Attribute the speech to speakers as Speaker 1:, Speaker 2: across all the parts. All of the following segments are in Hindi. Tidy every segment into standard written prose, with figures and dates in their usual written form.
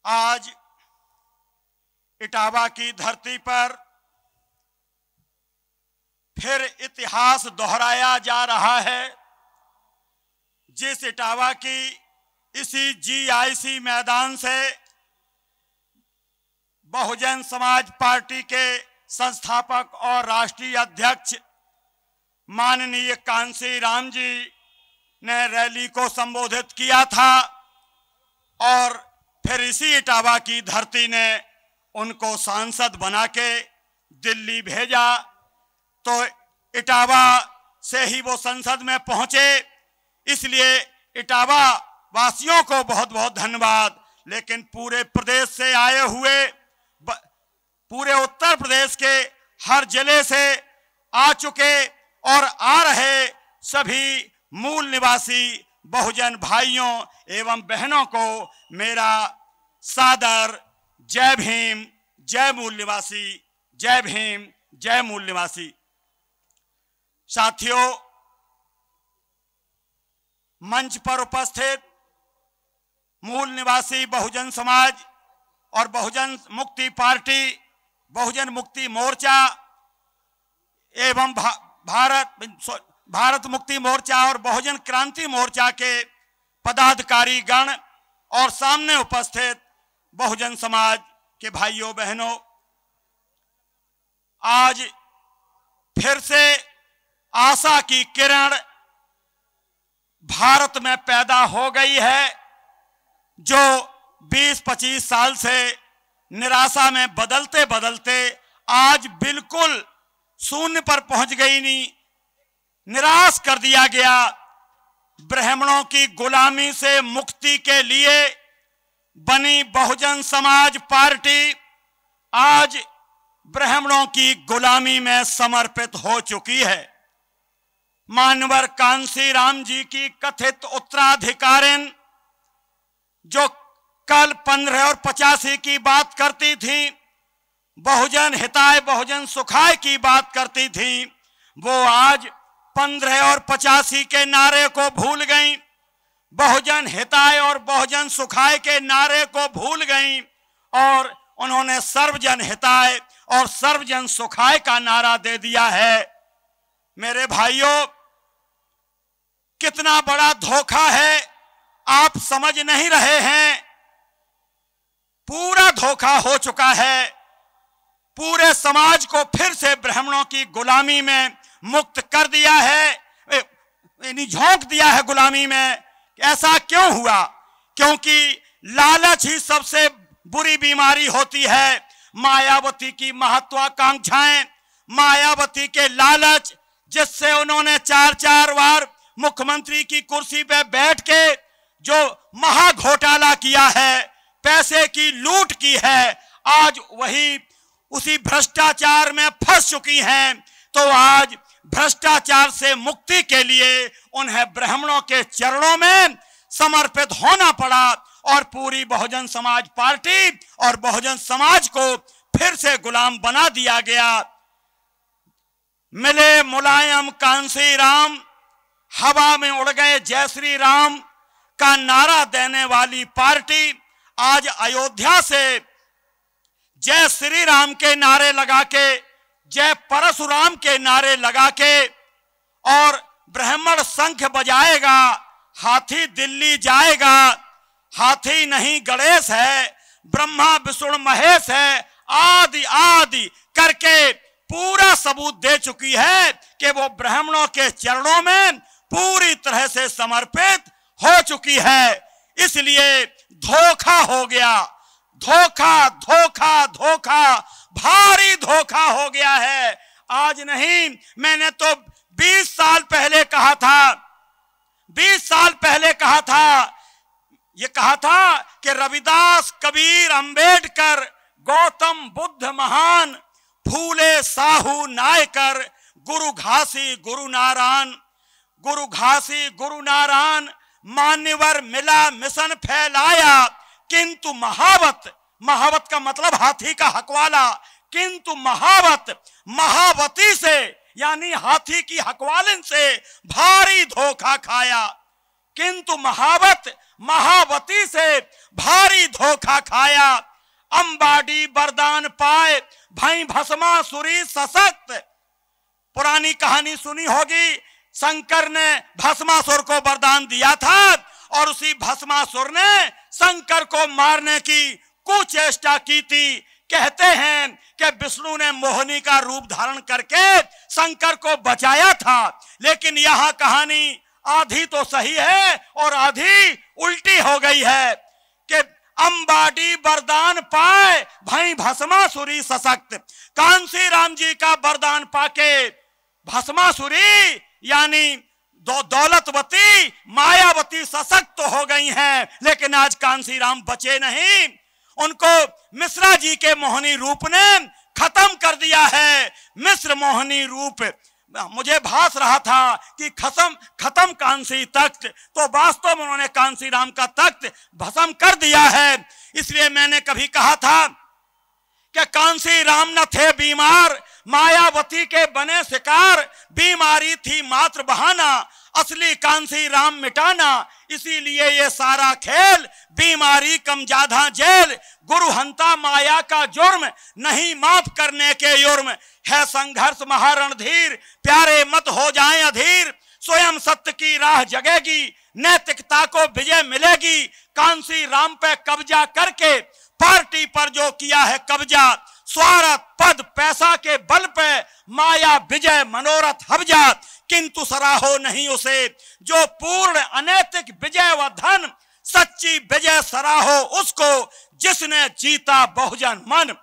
Speaker 1: आज इटावा की धरती पर फिर इतिहास दोहराया जा रहा है। जिस इटावा की इसी जीआईसी मैदान से बहुजन समाज पार्टी के संस्थापक और राष्ट्रीय अध्यक्ष माननीय कांसी राम जी ने रैली को संबोधित किया था और फिर इसी इटावा की धरती ने उनको सांसद बना के दिल्ली भेजा, तो इटावा से ही वो संसद में पहुंचे। इसलिए इटावा वासियों को बहुत बहुत धन्यवाद। लेकिन पूरे प्रदेश से आए हुए, पूरे उत्तर प्रदेश के हर जिले से आ चुके और आ रहे सभी मूल निवासी बहुजन भाइयों एवं बहनों को मेरा सादर जय भीम, जय मूल निवासी, जय भीम, जय मूल निवासी। साथियों, मंच पर उपस्थित मूल निवासी बहुजन समाज और बहुजन मुक्ति पार्टी, बहुजन मुक्ति मोर्चा एवं भारत मुक्ति मोर्चा और बहुजन क्रांति मोर्चा के पदाधिकारी गण और सामने उपस्थित बहुजन समाज के भाइयों बहनों, आज फिर से आशा की किरण भारत में पैदा हो गई है, जो 20-25 साल से निराशा में बदलते बदलते आज बिल्कुल शून्य पर पहुंच गई। निराश कर दिया गया। ब्राह्मणों की गुलामी से मुक्ति के लिए बनी बहुजन समाज पार्टी आज ब्राह्मणों की गुलामी में समर्पित हो चुकी है। मानवर कांसी राम जी की कथित उत्तराधिकारिन, जो कल 15 और 85 की बात करती थी, बहुजन हिताय बहुजन सुखाय की बात करती थी, वो आज 15 और 85 के नारे को भूल गईं। बहुजन हिताय और बहुजन सुखाय के नारे को भूल गईं और उन्होंने सर्वजन हिताय और सर्वजन सुखाय का नारा दे दिया है। मेरे भाइयों, कितना बड़ा धोखा है, आप समझ नहीं रहे हैं। पूरा धोखा हो चुका है। पूरे समाज को फिर से ब्राह्मणों की गुलामी में मुक्त कर दिया है, झोंक दिया है गुलामी में। ऐसा क्यों हुआ? क्योंकि लालच ही सबसे बुरी बीमारी होती है। मायावती की महत्वाकांक्षाएं, मायावती के लालच, जिससे उन्होंने 4-4 बार मुख्यमंत्री की कुर्सी पे बैठ के जो महाघोटाला किया है, पैसे की लूट की है, आज वही उसी भ्रष्टाचार में फंस चुकी हैं। तो आज भ्रष्टाचार से मुक्ति के लिए उन्हें ब्राह्मणों के चरणों में समर्पित होना पड़ा और पूरी बहुजन समाज पार्टी और बहुजन समाज को फिर से गुलाम बना दिया गया। मिले मुलायम कांसी राम, हवा में उड़ गए जय श्री राम का नारा देने वाली पार्टी आज अयोध्या से जय श्री राम के नारे लगा के, जय परशुराम के नारे लगा के और ब्राह्मण शंख बजाएगा, हाथी दिल्ली जाएगा, हाथी नहीं गणेश है, ब्रह्मा विष्णु महेश है, आदि आदि करके पूरा सबूत दे चुकी है कि वो ब्राह्मणों के चरणों में पूरी तरह से समर्पित हो चुकी है। इसलिए धोखा हो गया। धोखा धोखा धोखा, भारी धोखा हो गया है। आज नहीं, मैंने तो 20 साल पहले कहा था, 20 साल पहले कहा था, ये कहा था कि रविदास, कबीर, अंबेडकर, गौतम बुद्ध महान, फूले साहू नायकर, गुरु घासी गुरु नारायण, गुरु घासी गुरु नारायण, मान्यवर मिला मिशन फैलाया, किंतु महावत, महावत का मतलब हाथी का हकवाला, किंतु महावत, महावती से यानी हाथी की हकवालिन से भारी धोखा खाया। किंतु महावत, महावती से भारी धोखा खाया। गया। अंबाडी वरदान पाए भई भस्मासुरी सशक्त। पुरानी कहानी सुनी होगी, शंकर ने भस्मासुर को वरदान दिया था और उसी भस्मासुर ने शंकर को मारने की कुचेष्टा की थी। कहते हैं कि विष्णु ने मोहिनी का रूप धारण करके शंकर को बचाया था, लेकिन यहां कहानी आधी तो सही है और आधी उल्टी हो गई है कि अंबाडी वरदान पाए भई भस्मासुरी सशक्त। कांसी राम जी का वरदान पाके भस्मासुरी यानी दौलतवती मायावती सशक्त तो हो गई हैं, लेकिन आज कांसी राम बचे नहीं। उनको मिश्रा जी के मोहिनी रूप ने खत्म कर दिया है। मिश्र मोहिनी रूप मुझे भास रहा था कि खत्म कांसी तख्त, तो वास्तव में उन्होंने कांसी राम का तख्त भस्म कर दिया है। इसलिए मैंने कभी कहा था कि कांसी राम न थे बीमार, मायावती के बने शिकार, बीमारी थी मात्र बहाना, असली कांसी राम मिटाना। इसीलिए ये सारा खेल, बीमारी कम ज्यादा जेल, गुरु हंता माया का जुर्म, नहीं माफ करने के युर्म, है संघर्ष महारणधीर, प्यारे मत हो जाएं अधीर, स्वयं सत्य की राह जगेगी, नैतिकता को विजय मिलेगी। कांसी राम पे कब्जा करके पार्टी पर जो किया है कब्जा, स्वार्थ पद पैसा के बल पे माया विजय मनोरथ हवजा, किंतु सराहो नहीं उसे जो पूर्ण अनैतिक विजय व धन, सच्ची विजय सराहो उसको जिसने जीता बहुजन मन।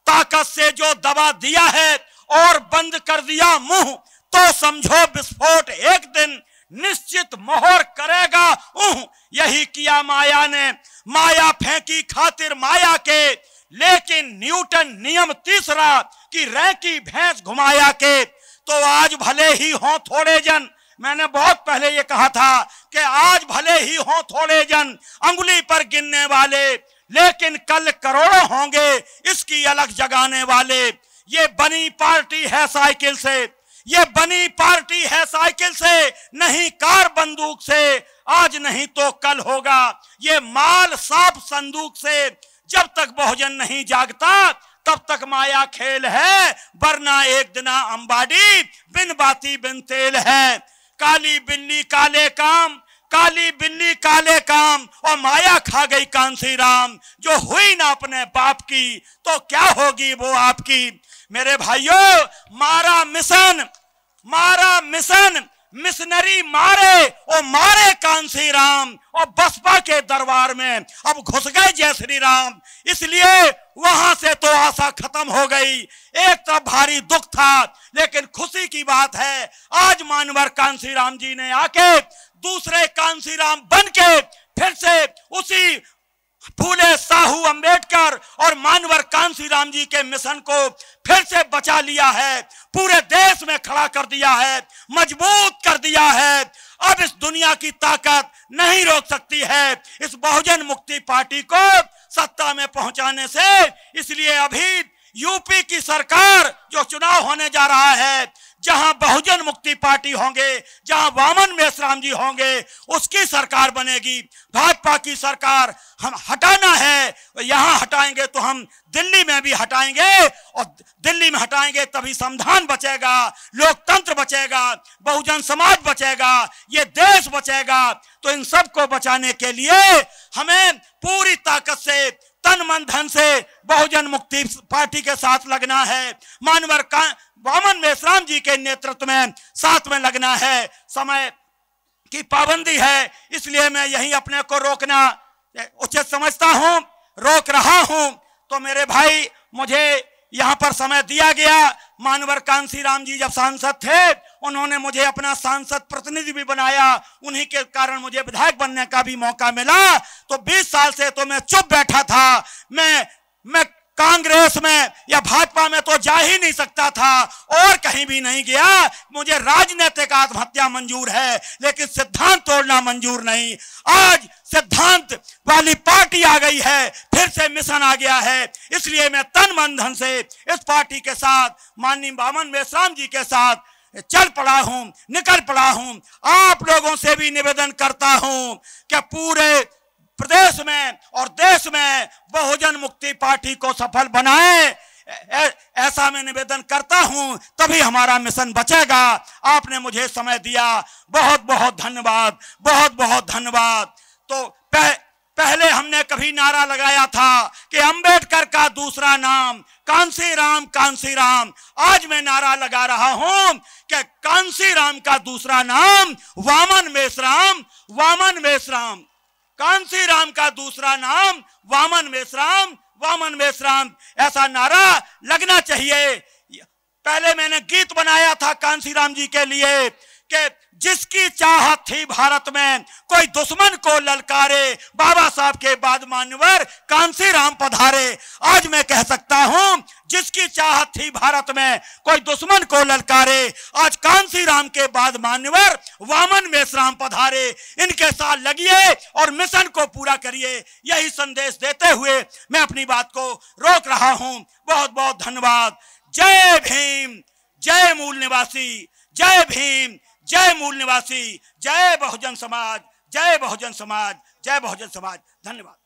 Speaker 1: ताकत से जो दबा दिया है और बंद कर दिया मुंह, तो समझो विस्फोट एक दिन निश्चित मोहर करेगा ऊह। यही किया माया ने, माया फेंकी खातिर माया के, लेकिन न्यूटन नियम तीसरा कि रैकी भैंस घुमाया के। तो आज भले ही हों थोड़े जन, मैंने बहुत पहले ये कहा था कि आज भले ही हों थोड़े जन अंगुली पर गिनने वाले, लेकिन कल करोड़ों होंगे इसकी अलग जगाने वाले। ये बनी पार्टी है साइकिल से, ये बनी पार्टी है साइकिल से, नहीं कार बंदूक से, आज नहीं तो कल होगा ये माल सांप संदूक से। जब तक बहुजन नहीं जागता तब तक माया खेल है, वरना एक दिना अंबाडी बिन बाती बिन तेल है। काली बिल्ली काले काम, काली बिल्ली काले काम, और माया खा गई कांसी राम। जो हुई ना अपने बाप की तो क्या होगी वो आपकी। मेरे भाइयों, मारा मिशन मिशनरी मारे और मारे कांसी राम, और बसपा के दरबार में अब घुस गए जय श्री राम। इसलिए वहां से तो आशा खत्म हो गई। एक तरफ भारी दुख था, लेकिन खुशी की बात है आज मानवर कांसी राम जी ने आके दूसरे कांसी राम बन के फिर से उसी फूले साहू अंबेडकर और मानवर कांसी राम जी के मिशन को फिर से बचा लिया है, पूरे देश में खड़ा कर दिया है, मजबूत कर दिया है। अब इस दुनिया की ताकत नहीं रोक सकती है इस बहुजन मुक्ति पार्टी को सत्ता में पहुंचाने से। इसलिए अभी यूपी की सरकार जो चुनाव होने जा रहा है, जहां बहुजन मुक्ति पार्टी होंगे, जहां वामन मेश्राम जी होंगे, उसकी सरकार बनेगी। भाजपा की सरकार हम हटाना है, यहां हटाएंगे तो हम दिल्ली में भी हटाएंगे, और दिल्ली में हटाएंगे तभी संविधान बचेगा, लोकतंत्र बचेगा, बहुजन समाज बचेगा, ये देश बचेगा। तो इन सब को बचाने के लिए हमें पूरी ताकत से, तन मन धन से बहुजन मुक्ति पार्टी के साथ लगना है, मानवर वामन मेश्राम जी के नेतृत्व में साथ में लगना है। समय की पाबंदी है, इसलिए मैं यही अपने को रोकना उचित समझता हूं, रोक रहा हूं। तो मेरे भाई, मुझे यहां पर समय दिया गया। मानवर कांसी राम जी जब सांसद थे, उन्होंने मुझे अपना सांसद प्रतिनिधि भी बनाया, उन्हीं के कारण मुझे विधायक बनने का भी मौका मिला। तो 20 साल से तो मैं चुप बैठा था। मैं कांग्रेस में या भाजपा में तो जा ही नहीं सकता था, और कहीं भी नहीं गया। मुझे राजनीतिक आत्महत्या मंजूर है, लेकिन सिद्धांत तोड़ना मंजूर नहीं। आज सिद्धांत वाली पार्टी आ गई है, फिर से मिशन आ गया है, इसलिए मैं तन मन धन से इस पार्टी के साथ, माननीय वामन मेश्राम जी के साथ चल पड़ा हूं, निकल पड़ा हूं। आप लोगों से भी निवेदन करता हूं कि प्रदेश में और देश में बहुजन मुक्ति पार्टी को सफल बनाए, ऐसा मैं निवेदन करता हूं, तभी हमारा मिशन बचेगा। आपने मुझे समय दिया, बहुत बहुत धन्यवाद, बहुत बहुत धन्यवाद। तो पहले हमने कभी नारा लगाया था कि अंबेडकर का दूसरा नाम कांसीराम, कांसीराम। आज मैं नारा लगा रहा हूं कि कांसीराम का दूसरा नाम वामन मेश्राम, वामन मेश्राम। कांसीराम का दूसरा नाम वामन मेश्राम, वामन मेश्राम। ऐसा नारा लगना चाहिए। पहले मैंने गीत बनाया था कांसीराम जी के लिए कि जिसकी चाहत थी भारत में कोई दुश्मन को ललकारे, बाबा साहब के बाद मान्यवर कांसीराम पधारे। आज मैं कह सकता हूं, जिसकी चाहत थी भारत में कोई दुश्मन को ललकारे, आज कांसीराम के बाद मान्यवर वामन मेश्राम पधारे। इनके साथ लगिए और मिशन को पूरा करिए, यही संदेश देते हुए मैं अपनी बात को रोक रहा हूं। बहुत बहुत धन्यवाद। जय भीम, जय मूल निवासी, जय भीम, जय मूल निवासी, जय बहुजन समाज, जय बहुजन समाज, जय बहुजन समाज। धन्यवाद।